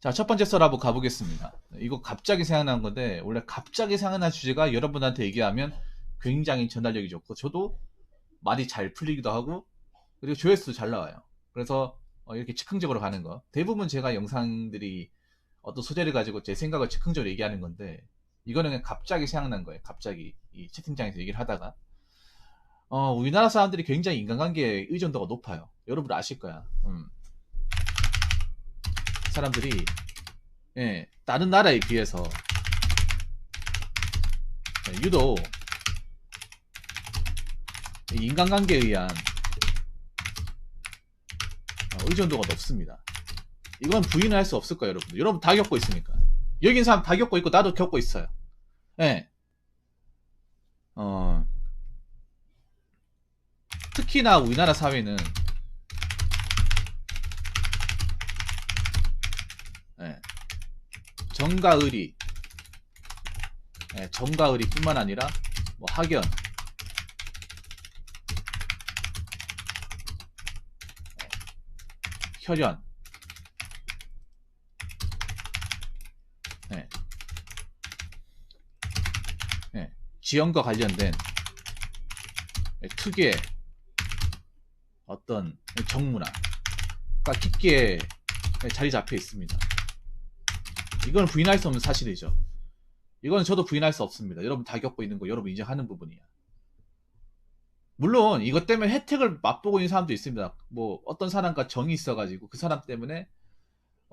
자, 첫 번째 썰 한번 가보겠습니다. 이거 갑자기 생각난 건데, 원래 갑자기 생각난 주제가 여러분한테 얘기하면 굉장히 전달력이 좋고, 저도 말이 잘 풀리기도 하고, 그리고 조회수도 잘 나와요. 그래서 이렇게 즉흥적으로 가는 거. 대부분 제가 영상들이 어떤 소재를 가지고 제 생각을 즉흥적으로 얘기하는 건데, 이거는 그냥 갑자기 생각난 거예요. 갑자기 이 채팅창에서 얘기를 하다가. 우리나라 사람들이 굉장히 인간관계에 의존도가 높아요. 여러분 아실 거야. 사람들이 다른 나라에 비해서 유독 인간관계에 의한 의존도가 높습니다. 이건 부인을 할 수 없을 거예요, 여러분들. 여러분 다 겪고 있으니까. 여기 있는 사람 다 겪고 있고 나도 겪고 있어요. 예. 특히나 우리나라 사회는 정과 의리, 정과 의리 뿐만 아니라 뭐 학연, 혈연, 지형과 관련된 특유의 어떤 정문화가 깊게 자리 잡혀 있습니다. 이건 부인할 수 없는 사실이죠. 이건 저도 부인할 수 없습니다. 여러분 다 겪고 있는 거 여러분 인정하는 부분이야. 물론 이것 때문에 혜택을 맛보고 있는 사람도 있습니다. 뭐 어떤 사람과 정이 있어가지고 그 사람 때문에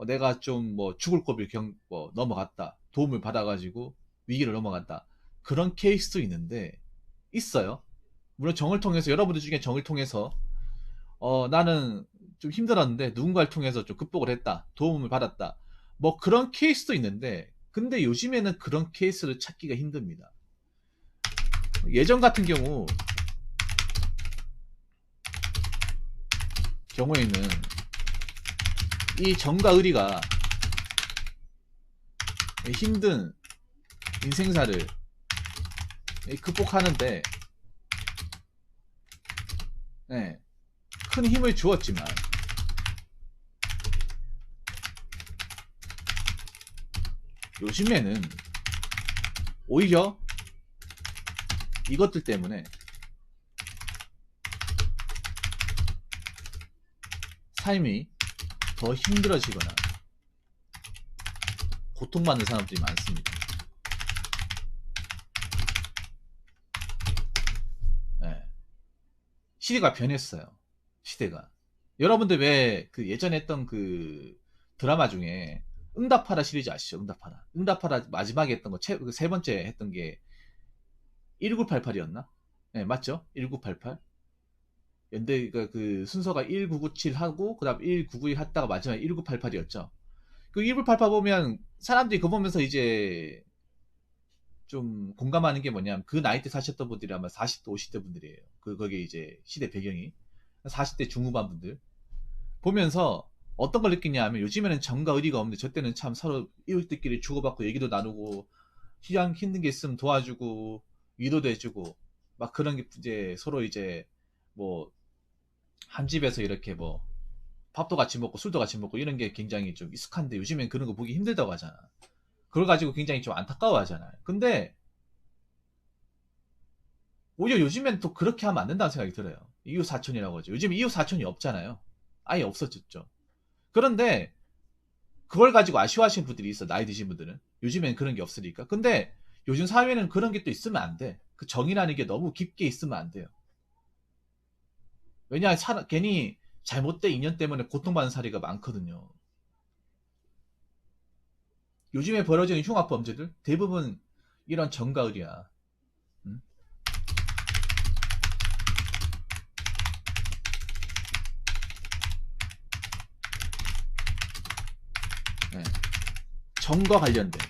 내가 좀 뭐 죽을 고비를 넘어갔다. 도움을 받아가지고 위기를 넘어갔다. 그런 케이스도 있는데 있어요. 물론 정을 통해서 여러분들 중에 정을 통해서 나는 좀 힘들었는데 누군가를 통해서 좀 극복을 했다. 도움을 받았다. 뭐 그런 케이스도 있는데 근데 요즘에는 그런 케이스를 찾기가 힘듭니다. 예전 같은 경우에는 이 정과 의리가 힘든 인생사를 극복하는데 큰 힘을 주었지만 요즘에는 오히려 이것들 때문에 삶이 더 힘들어지거나 고통받는 사람들이 많습니다. 시대가 변했어요. 시대가. 여러분들 왜 그 예전에 했던 그 드라마 중에 응답하라 시리즈 아시죠? 응답하라. 응답하라 마지막에 했던 거, 세 번째 했던 게 1988이었나? 네, 맞죠? 1988. 연대가 그 순서가 1997 하고, 그 다음 1992 했다가 마지막에 1988이었죠. 그 1988 보면 사람들이 그거 보면서 이제 좀 공감하는 게 뭐냐면 그 나이 때 사셨던 분들이 아마 40대, 50대 분들이에요. 거기에 이제 시대 배경이. 40대 중후반 분들. 보면서 어떤 걸 느끼냐 하면 요즘에는 정과 의리가 없는데 저 때는 참 서로 이웃들끼리 주고받고 얘기도 나누고 힘든 게 있으면 도와주고 위로도 해주고 막 그런 게 이제 서로 이제 뭐 한 집에서 이렇게 뭐 밥도 같이 먹고 술도 같이 먹고 이런 게 굉장히 좀 익숙한데 요즘엔 그런 거 보기 힘들다고 하잖아. 그걸 가지고 굉장히 좀 안타까워 하잖아요. 근데 오히려 요즘엔 또 그렇게 하면 안 된다는 생각이 들어요. 이웃 사촌이라고 하죠. 요즘 이웃 사촌이 없잖아요. 아예 없어졌죠. 그런데 그걸 가지고 아쉬워하시는 분들이 있어. 나이 드신 분들은. 요즘엔 그런 게 없으니까. 근데 요즘 사회는 그런 게 또 있으면 안 돼. 그 정이라는 게 너무 깊게 있으면 안 돼요. 왜냐, 괜히 잘못된 인연 때문에 고통받는 사례가 많거든요. 요즘에 벌어지는 흉악범죄들 대부분 이런 정과 의리야. 응? 네. 정과 관련된.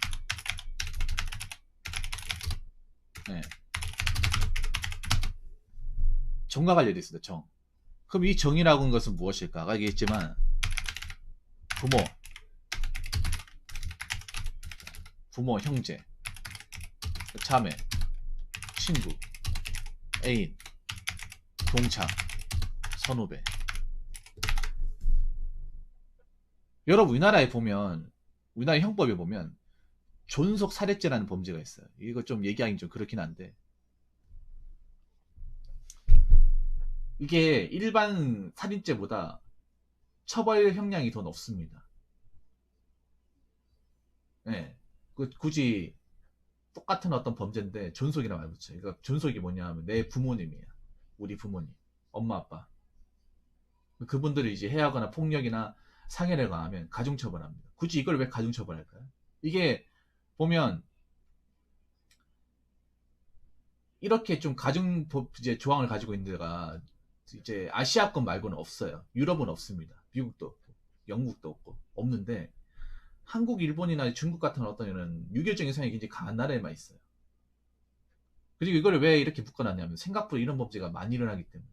네. 정과 관련돼 있습니다. 정. 그럼 이 정이라고 하는 것은 무엇일까? 아까 얘기했지만 부모, 형제, 자매, 친구, 애인, 동창, 선후배. 여러분 우리나라에 보면 우리나라 형법에 보면 존속 살해죄라는 범죄가 있어요. 이거 좀 얘기하기 좀 그렇긴 한데 이게 일반 살인죄보다 처벌 형량이 더 높습니다. 네. 굳이 똑같은 어떤 범죄인데 존속이라 말 붙여요. 그러니까 존속이 뭐냐 하면 내 부모님이에요. 우리 부모님, 엄마, 아빠. 그분들이 이제 해하거나 폭력이나 상해를 가하면 가중처벌합니다. 굳이 이걸 왜 가중처벌할까요? 이게 보면 이렇게 좀 가중 이제 조항을 가지고 있는 데가 이제 아시아권 말고는 없어요. 유럽은 없습니다. 미국도 없고 영국도 없고 없는데 한국, 일본이나 중국 같은 어떤 이런 유교적인 성향이 굉장히 강한 나라에만 있어요. 그리고 이걸 왜 이렇게 묶어놨냐면 생각보다 이런 범죄가 많이 일어나기 때문에.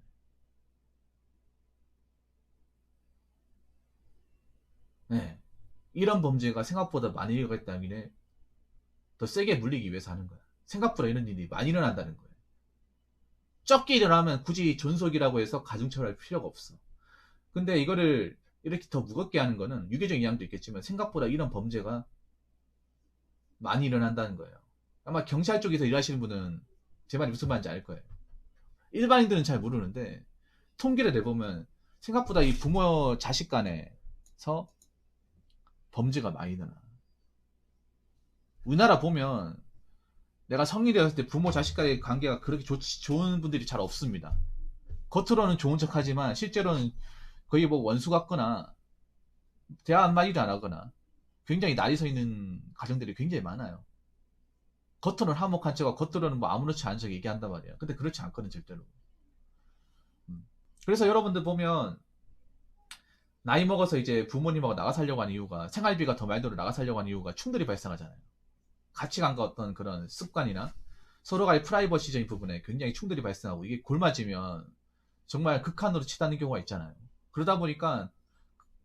네. 이런 범죄가 생각보다 많이 일어나기 때문에 더 세게 물리기 위해서 하는 거야. 생각보다 이런 일이 많이 일어난다는 거예요. 적게 일어나면 굳이 존속이라고 해서 가중처벌할 필요가 없어. 근데 이거를 이렇게 더 무겁게 하는 거는 유교적 이양도 있겠지만 생각보다 이런 범죄가 많이 일어난다는 거예요. 아마 경찰 쪽에서 일하시는 분은 제 말이 무슨 말인지 알 거예요. 일반인들은 잘 모르는데 통계를 내보면 생각보다 이 부모 자식 간에서 범죄가 많이 일어나. 우리나라 보면 내가 성인이 되었을 때 부모 자식 간의 관계가 그렇게 좋은 분들이 잘 없습니다. 겉으로는 좋은 척 하지만 실제로는 거의 뭐 원수 같거나 대화 한마디도 안 하거나 굉장히 날이 서 있는 가정들이 굉장히 많아요. 겉으로는 화목한 척하고 겉으로는 뭐 아무렇지 않은 척 얘기한단 말이야. 근데 그렇지 않거든 절대로. 그래서 여러분들 보면 나이 먹어서 이제 부모님하고 나가 살려고 하는 이유가 생활비가 더 많이 들어 나가 살려고 하는 이유가 충돌이 발생하잖아요. 가치관과 어떤 그런 습관이나 서로가의 프라이버시적인 부분에 굉장히 충돌이 발생하고 이게 골맞으면 정말 극한으로 치닫는 경우가 있잖아요. 그러다 보니까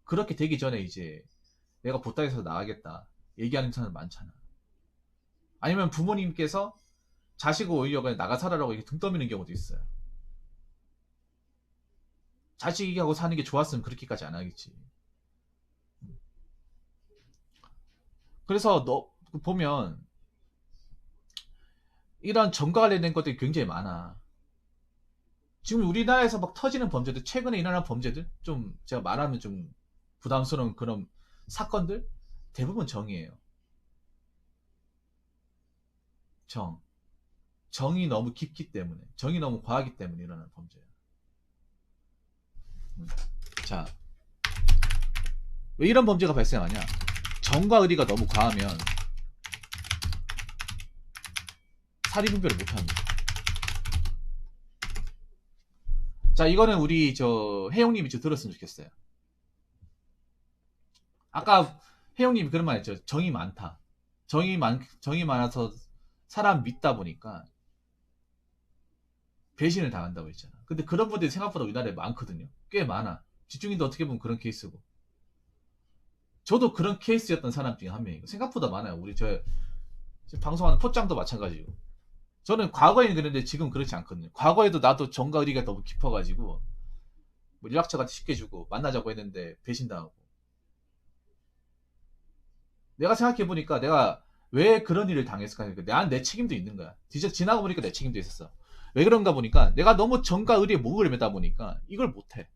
그렇게 되기 전에 이제 내가 보따리에서 나가겠다 얘기하는 사람들 많잖아. 아니면 부모님께서 자식을 오히려 그냥 나가 살아라고 이렇게 등 떠미는 경우도 있어요. 자식하고 사는 게 좋았으면 그렇게까지 안 하겠지. 그래서 너 보면 이런 정과 관련된 것들이 굉장히 많아. 지금 우리나라에서 막 터지는 범죄들, 최근에 일어난 범죄들, 좀 제가 말하면 좀 부담스러운 그런 사건들, 대부분 정이에요. 정. 정이 너무 깊기 때문에, 정이 너무 과하기 때문에 일어나는 범죄예요. 자, 왜 이런 범죄가 발생하냐? 정과 의리가 너무 과하면 사리 분별을 못합니다. 자, 이거는 우리 저 혜영님이 좀 들었으면 좋겠어요. 아까 혜영님이 그런 말 했죠. 정이 많다. 정이 많아서 사람 믿다 보니까 배신을 당한다고 했잖아. 근데 그런 분들이 생각보다 우리나라에 많거든요. 꽤 많아. 집중인도 어떻게 보면 그런 케이스고. 저도 그런 케이스였던 사람 중에 한 명이고. 생각보다 많아요. 우리 저 방송하는 포장도 마찬가지고. 저는 과거에는 그랬는데 지금 그렇지 않거든요. 과거에도 나도 정과 의리가 너무 깊어가지고 뭐 연락처가 쉽게 주고 만나자고 했는데 배신당하고. 내가 생각해보니까 내가 왜 그런 일을 당했을까? 난 내 책임도 있는 거야. 지나고 보니까 내 책임도 있었어. 왜 그런가 보니까 내가 너무 정과 의리에 목을 매다 보니까 이걸 못해.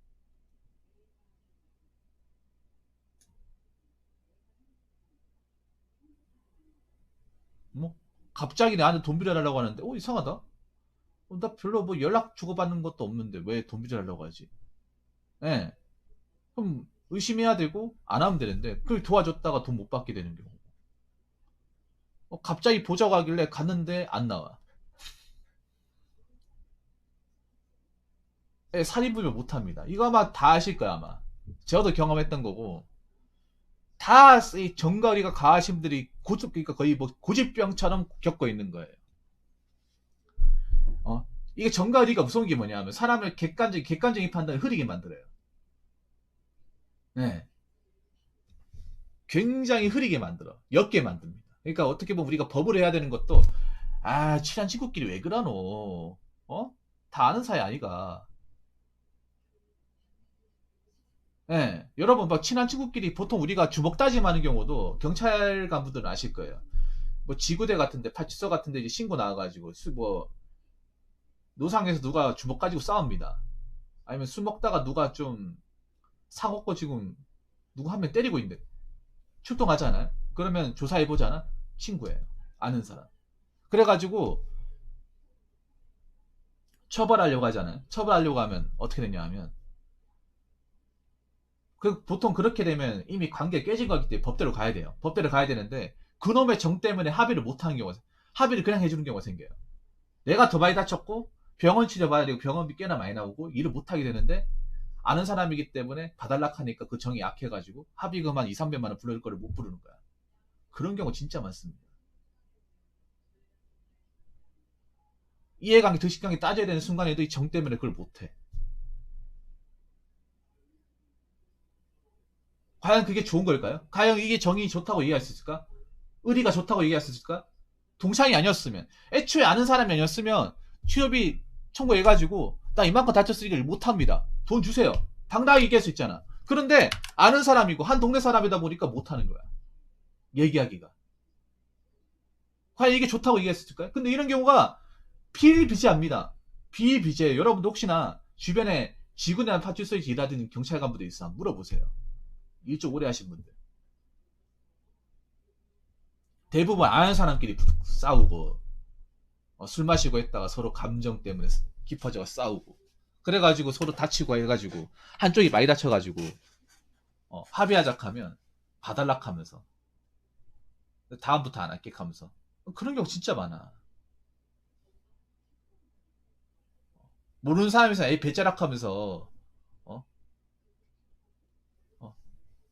뭐 갑자기 나한테 돈 빌려달라고 하는데 이상하다. 나 별로 뭐 연락 주고받는 것도 없는데 왜 돈 빌려달라고 하지? 예. 그럼 의심해야 되고 안 하면 되는데 그걸 도와줬다가 돈 못 받게 되는 경우. 갑자기 보자고 하길래 갔는데 안 나와. 예, 살인부면 못합니다. 이거 아마 다 아실 거야 아마. 저도 경험했던 거고 다 이 정거리가 가하신 분들이 그러니까 거의 뭐 고집병처럼 겪고 있는 거예요. 이게 정거리가 무서운 게 뭐냐면 사람을 객관적인 판단을 흐리게 만들어요. 네. 굉장히 흐리게 만들어. 옅게 만듭니다. 그러니까 어떻게 보면 우리가 법을 해야 되는 것도 친한 친구끼리 왜 그러노? 다 아는 사이 아니가. 예, 여러분 막 친한 친구끼리 보통 우리가 주먹 다짐하는 경우도 경찰 간부들은 아실 거예요. 뭐 지구대 같은데 파출소 같은데 이제 신고 나와가지고 뭐 노상에서 누가 주먹 가지고 싸웁니다. 아니면 술 먹다가 누가 좀 사고고 지금 누구 한 명 때리고 있는데 출동하잖아요. 그러면 조사해보잖아. 친구예요. 아는 사람. 그래가지고 처벌하려고 하잖아요. 처벌하려고 하면 어떻게 되냐 하면 보통 그렇게 되면 이미 관계 깨진 거기 때문에 법대로 가야 돼요. 법대로 가야 되는데 그놈의 정 때문에 합의를 못하는 경우가 합의를 그냥 해주는 경우가 생겨요. 내가 더 많이 다쳤고 병원 치료받아야 되고 병원비 꽤나 많이 나오고 일을 못하게 되는데 아는 사람이기 때문에 봐달락 하니까 그 정이 약해가지고 합의금 한 2, 300만 원 부를 거를 못 부르는 거야. 그런 경우 진짜 많습니다. 이해관계, 득실관계 따져야 되는 순간에도 이 정 때문에 그걸 못해. 과연 그게 좋은 걸까요? 과연 이게 정이 좋다고 얘기할 수 있을까? 의리가 좋다고 얘기할 수 있을까? 동창이 아니었으면, 애초에 아는 사람이 아니었으면 취업이 청구해가지고 나 이만큼 다쳤으니까 일 못합니다. 돈 주세요. 당당하게 얘기할 수 있잖아. 그런데 아는 사람이고 한 동네 사람이다 보니까 못하는 거야. 얘기하기가. 과연 이게 좋다고 얘기할 수 있을까요? 근데 이런 경우가 비일비재합니다. 비일비재. 여러분도 혹시나 주변에 지구내한 파출소에서 일하던 경찰 간부도 있어. 물어보세요. 일좀 오래 하신 분들. 대부분 아는 사람끼리 싸우고 술 마시고 했다가 서로 감정 때문에 깊어져 싸우고 그래가지고 서로 다치고 해가지고 한쪽이 많이 다쳐가지고 합의하자 하면 봐달락 하면서 다음부터 안 할게 하면서 그런 경우 진짜 많아. 모르는 사람에서 에이 배째락 하면서 어?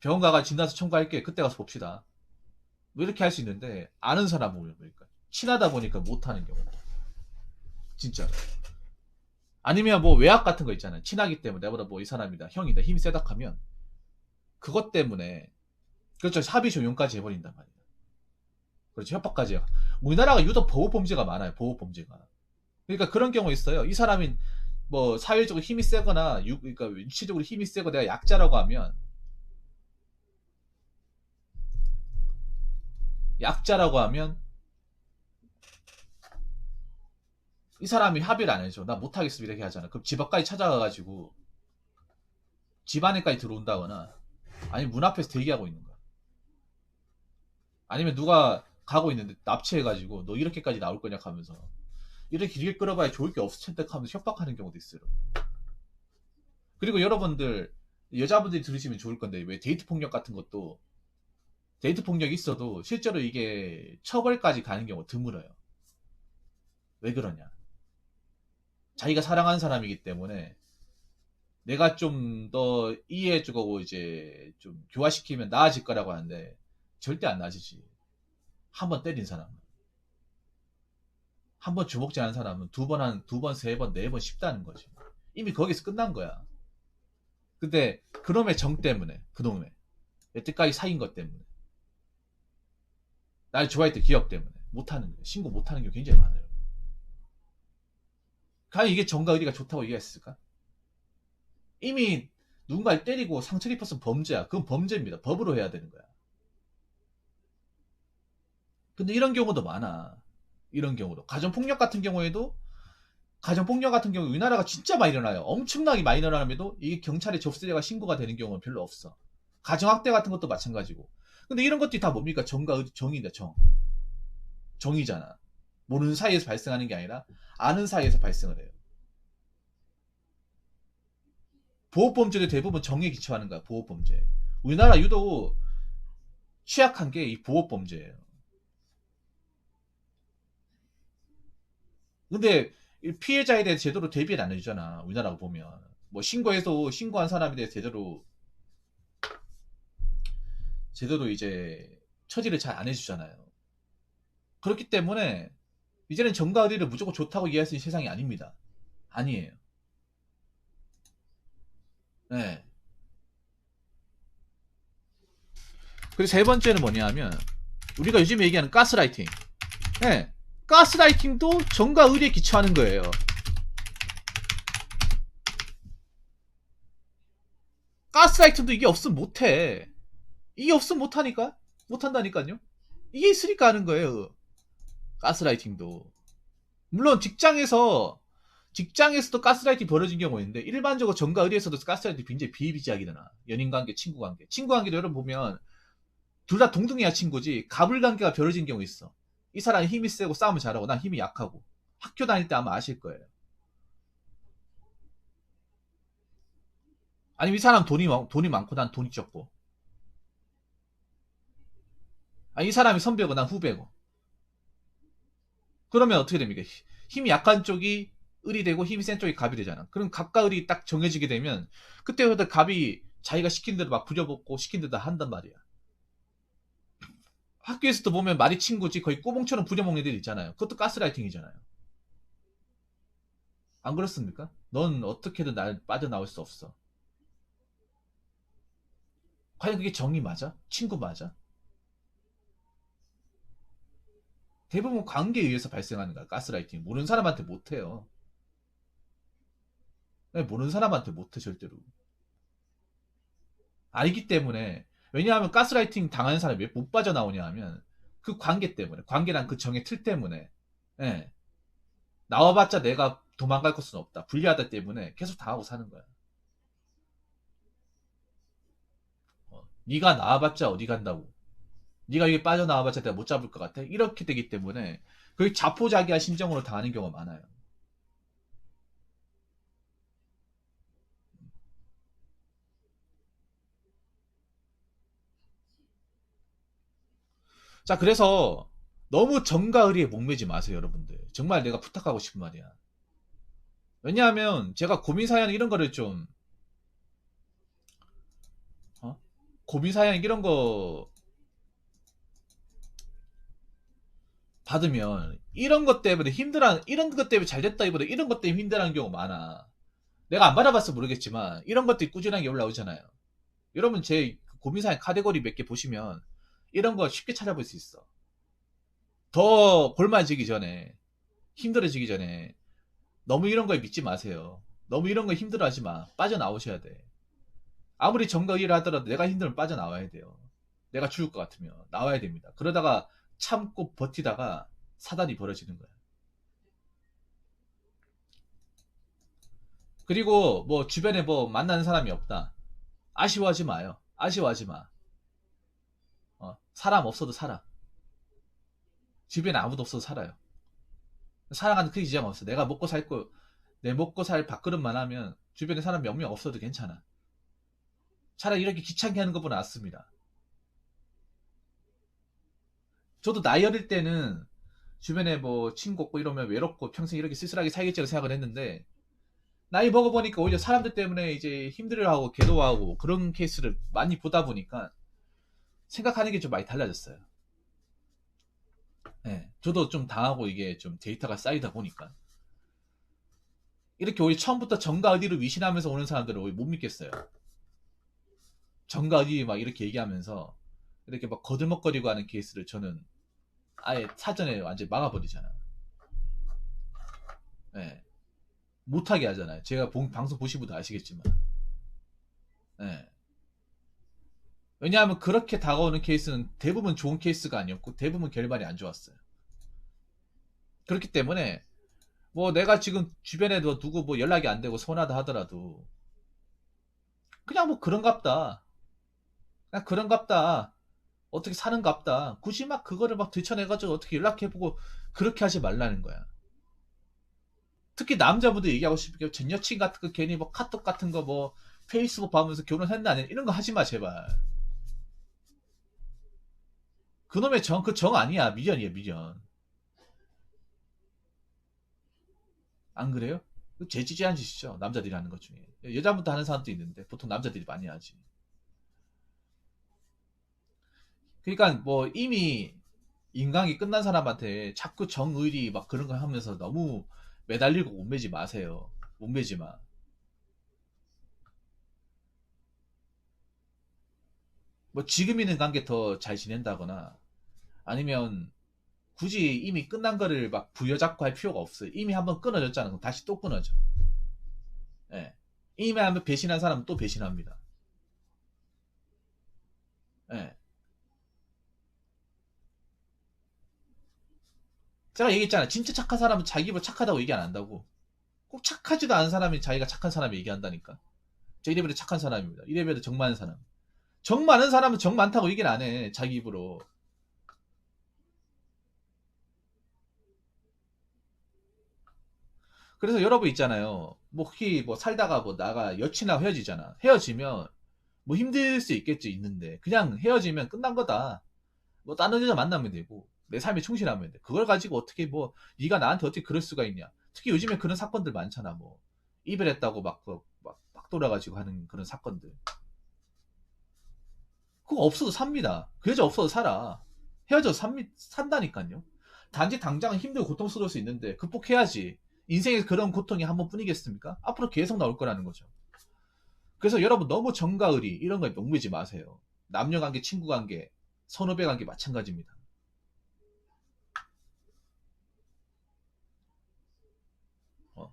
병원 가가 진단서 청구할게 그때 가서 봅시다. 뭐 이렇게 할 수 있는데 아는 사람 보면 보니까 친하다 보니까 못하는 경우 진짜. 아니면 뭐 외압 같은 거 있잖아요. 친하기 때문에 내보다 뭐 이 사람이다 형이다 힘이 세다 하면 그것 때문에 그렇죠 합의 조용까지 해버린단 말이야. 그렇죠 협박까지 해요. 우리나라가 유독 보호범죄가 많아요. 보호범죄가. 그러니까 그런 경우 있어요. 이 사람이 뭐 사회적으로 힘이 세거나 그러니까 위치적으로 힘이 세고 내가 약자라고 하면 이 사람이 합의를 안 해줘. 나 못하겠습니다. 이렇게 하잖아. 그럼 집 앞까지 찾아가가지고 집 안에까지 들어온다거나 아니면 문 앞에서 대기하고 있는 거야. 아니면 누가 가고 있는데 납치해가지고 너 이렇게까지 나올 거냐 하면서 이렇게 길게 끌어봐야 좋을 게 없을 텐데 하면서 협박하는 경우도 있어요. 그리고 여러분들 여자분들이 들으시면 좋을 건데 왜 데이트 폭력 같은 것도 데이트 폭력이 있어도 실제로 이게 처벌까지 가는 경우가 드물어요. 왜 그러냐? 자기가 사랑하는 사람이기 때문에 내가 좀 더 이해해주고 이제 좀 교화시키면 나아질 거라고 하는데 절대 안 나아지지. 한 번 때린 사람은. 한 번 주먹질 하는 사람은 두 번, 세 번, 네 번 쉽다는 거지. 이미 거기서 끝난 거야. 근데 그놈의 정 때문에, 그놈의 여태까지 사귄 것 때문에, 날 좋아했던 기억 때문에 못하는 거예요. 신고 못하는 게 굉장히 많아요. 과연 이게 정과 의리가 좋다고 얘기했을까? 이미 누군가를 때리고 상처 입혔으면 범죄야. 그건 범죄입니다. 법으로 해야 되는 거야. 근데 이런 경우도 많아. 이런 경우도. 가정폭력 같은 경우에도 가정폭력 같은 경우 우리나라가 진짜 많이 일어나요. 엄청나게 많이 일어나면도 이게 경찰에 접수돼가 신고가 되는 경우는 별로 없어. 가정학대 같은 것도 마찬가지고. 근데 이런 것들이 다 뭡니까? 정과 의리, 정이다, 정. 정이잖아. 모르는 사이에서 발생하는 게 아니라 아는 사이에서 발생을 해요. 보호범죄도 대부분 정에 기초하는 거야. 보호범죄. 우리나라 유독 취약한 게 이 보호범죄예요. 근데 피해자에 대해 제대로 대비를 안 해주잖아. 우리나라가 보면 뭐 신고해서 신고한 사람에 대해 제대로 이제 처리를 잘 안 해주잖아요. 그렇기 때문에 이제는 정과 의리를 무조건 좋다고 이해할 수 있는 세상이 아닙니다. 아니에요. 네. 그리고 세 번째는 뭐냐면 우리가 요즘 얘기하는 가스라이팅. 네. 가스라이팅도 정과 의리에 기초하는 거예요. 가스라이팅도 이게 없으면 못해. 이게 없으면 못하니까. 못한다니까요. 이게 있으니까 하는 거예요. 가스라이팅도. 물론 직장에서도 가스라이팅 벌어진 경우 있는데 일반적으로 정과 의리에서도 가스라이팅 굉장히 비일비재하게 되나. 연인관계, 친구관계. 친구관계도 여러분 보면 둘 다 동등해야 친구지 가불관계가 벌어진 경우 있어. 이 사람이 힘이 세고 싸움을 잘하고 난 힘이 약하고. 학교 다닐 때 아마 아실 거예요. 아니면 이 사람 돈이 많고 난 돈이 적고. 아니 이 사람이 선배고 난 후배고. 그러면 어떻게 됩니까? 힘이 약한 쪽이 을이 되고 힘이 센 쪽이 갑이 되잖아. 그럼 갑과 을이 딱 정해지게 되면 그때부터 갑이 자기가 시킨 대로 막 부려먹고 시킨 대로 다 한단 말이야. 학교에서도 보면 말이 친구지 거의 꼬봉처럼 부려먹는 애들 있잖아요. 그것도 가스라이팅이잖아요. 안 그렇습니까? 넌 어떻게든 날 빠져나올 수 없어. 과연 그게 정이 맞아? 친구 맞아? 대부분 관계에 의해서 발생하는 거야. 가스라이팅. 모르는 사람한테 못해요. 네, 모르는 사람한테 못해 절대로. 알기 때문에. 왜냐하면 가스라이팅 당하는 사람이 왜 못 빠져나오냐 하면 그 관계 때문에. 관계란 그 정의 틀 때문에. 예. 나와봤자 내가 도망갈 것은 없다. 불리하다 때문에 계속 당하고 사는 거야. 네가 나와봤자 어디 간다고. 네가 여기 빠져나와봤자 내가 못 잡을 것 같아. 이렇게 되기 때문에 거의 자포자기한 심정으로 당하는 경우가 많아요. 자, 그래서 너무 정과 의리에 목매지 마세요, 여러분들. 정말 내가 부탁하고 싶은 말이야. 왜냐하면 제가 고민사연 이런 거를 좀, 어? 고민사연 이런 거 받으면 이런 것 때문에 이런 것 때문에 잘 됐다기보다 이런 것 때문에 힘들어하는 경우가 많아. 내가 안 받아봐서 모르겠지만 이런 것들이 꾸준하게 올라오잖아요. 여러분 제 고민사연 카테고리 몇 개 보시면 이런 거 쉽게 찾아볼 수 있어. 더 골마지기 전에, 힘들어지기 전에 너무 이런 거에 믿지 마세요. 너무 이런 거에 힘들어하지 마. 빠져나오셔야 돼. 아무리 정과 의를 하더라도 내가 힘들면 빠져나와야 돼요. 내가 죽을 것 같으면 나와야 됩니다. 그러다가 참고 버티다가 사단이 벌어지는 거야. 그리고 뭐 주변에 뭐 만나는 사람이 없다. 아쉬워하지 마요. 아쉬워하지 마. 사람 없어도 살아. 주변에 아무도 없어도 살아요. 살아가는 큰 지장 없어. 내가 먹고 살 거, 내 먹고 살 밥그릇만 하면 주변에 사람 몇 명 없어도 괜찮아. 차라리 이렇게 귀찮게 하는 것보다 낫습니다. 저도 나이 어릴 때는 주변에 뭐 친구 없고 이러면 외롭고 평생 이렇게 쓸쓸하게 살겠지라고 생각을 했는데 나이 먹어보니까 오히려 사람들 때문에 이제 힘들어하고 괴로워하고 그런 케이스를 많이 보다 보니까 생각하는 게 좀 많이 달라졌어요. 네, 저도 좀 당하고 이게 좀 데이터가 쌓이다 보니까 이렇게 오히려 처음부터 정가 어디로 위신하면서 오는 사람들은 오히려 못 믿겠어요. 정가 어디 막 이렇게 얘기하면서 이렇게 막 거들먹거리고 하는 케이스를 저는 아예 사전에 완전히 막아버리잖아. 네, 못하게 하잖아요. 제가 방송 보신 분도 아시겠지만. 네. 왜냐하면 그렇게 다가오는 케이스는 대부분 좋은 케이스가 아니었고 대부분 결말이 안 좋았어요. 그렇기 때문에 뭐 내가 지금 주변에 누구 뭐 연락이 안 되고 서운하다 하더라도 그냥 뭐 그런갑다. 그냥 그런갑다. 어떻게 사는갑다. 굳이 막 그거를 막 들춰내가지고 어떻게 연락해보고 그렇게 하지 말라는 거야. 특히 남자분들 얘기하고 싶은 게 전 여친 같은 거 괜히 뭐 카톡 같은 거 뭐 페이스북 봐면서 결혼했나 안 했나 이런 거 하지 마 제발. 그놈의 그 정 아니야. 미련이야 미련. 안 그래요? 제지제한 짓이죠. 남자들이 하는 것 중에. 여자분도 하는 사람도 있는데 보통 남자들이 많이 하지. 그러니까 뭐 이미 인강이 끝난 사람한테 자꾸 정의리 막 그런 거 하면서 너무 매달리고 몸매지 마세요. 몸매지 마. 뭐 지금 있는 관계 더 잘 지낸다거나 아니면 굳이 이미 끝난 거를 막 부여잡고 할 필요가 없어요. 이미 한번 끊어졌잖아. 그럼 다시 또 끊어져. 예. 이미 한번 배신한 사람은 또 배신합니다. 예. 제가 얘기했잖아요. 진짜 착한 사람은 자기 입으로 착하다고 얘기 안 한다고. 꼭 착하지도 않은 사람이 자기가 착한 사람 얘기한다니까. 저 이래봬도 착한 사람입니다. 이래봬도 정 많은 사람. 정 많은 사람은 정 많다고 얘기를 안 해. 자기 입으로. 그래서 여러분 있잖아요. 뭐 혹시 뭐 살다가 뭐 나가 여친하고 헤어지잖아. 헤어지면 뭐 힘들 수 있겠지 있는데 그냥 헤어지면 끝난 거다. 뭐 다른 여자 만나면 되고 내 삶에 충실하면 돼. 그걸 가지고 어떻게 뭐 네가 나한테 어떻게 그럴 수가 있냐. 특히 요즘에 그런 사건들 많잖아. 뭐 이별했다고 막 돌아가지고 하는 그런 사건들. 그거 없어도 삽니다. 그 여자 없어도 살아. 헤어져서 산다니까요. 단지 당장은 힘들고 고통스러울 수 있는데 극복해야지. 인생에서 그런 고통이 한 번뿐이겠습니까? 앞으로 계속 나올 거라는 거죠. 그래서 여러분 너무 정과 의리 이런 거에 녹매지 마세요. 남녀관계, 친구관계, 선후배 관계 마찬가지입니다. 어.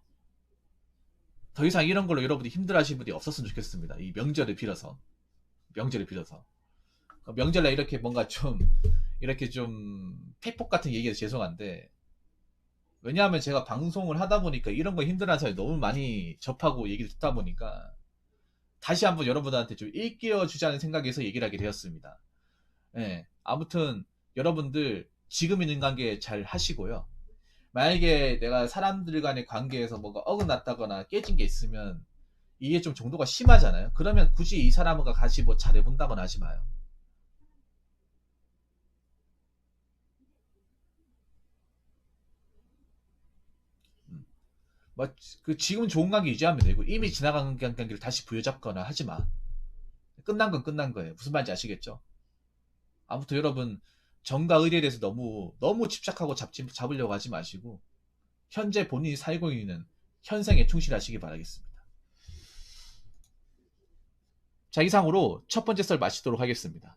더 이상 이런 걸로 여러분이 힘들어하시는 분이 없었으면 좋겠습니다. 이 명절을 빌어서. 명절을 빌어서. 명절날 이렇게 뭔가 좀 이렇게 좀 팩폭 같은 얘기해서 죄송한데 왜냐하면 제가 방송을 하다 보니까 이런 거 힘들어하는 사람이 너무 많이 접하고 얘기를 듣다 보니까 다시 한번 여러분들한테 좀 일깨워 주자는 생각에서 얘기를 하게 되었습니다. 예. 아무튼 여러분들 지금 있는 관계 잘 하시고요. 만약에 내가 사람들 간의 관계에서 뭐가 어긋났다거나 깨진 게 있으면 이게 좀 정도가 심하잖아요. 그러면 굳이 이 사람과 같이 뭐 잘해본다거나 하지 마요. 음. 뭐그 지금 좋은 관계 유지하면 되고 이미 지나간 관계를 다시 부여잡거나 하지 마. 끝난 건 끝난 거예요. 무슨 말인지 아시겠죠? 아무튼 여러분 정과 의리에 대해서 너무 너무 집착하고 잡으려고 하지 마시고 현재 본인이 살고 있는 현생에 충실하시기 바라겠습니다. 자, 이상으로 첫 번째 썰 마치도록 하겠습니다.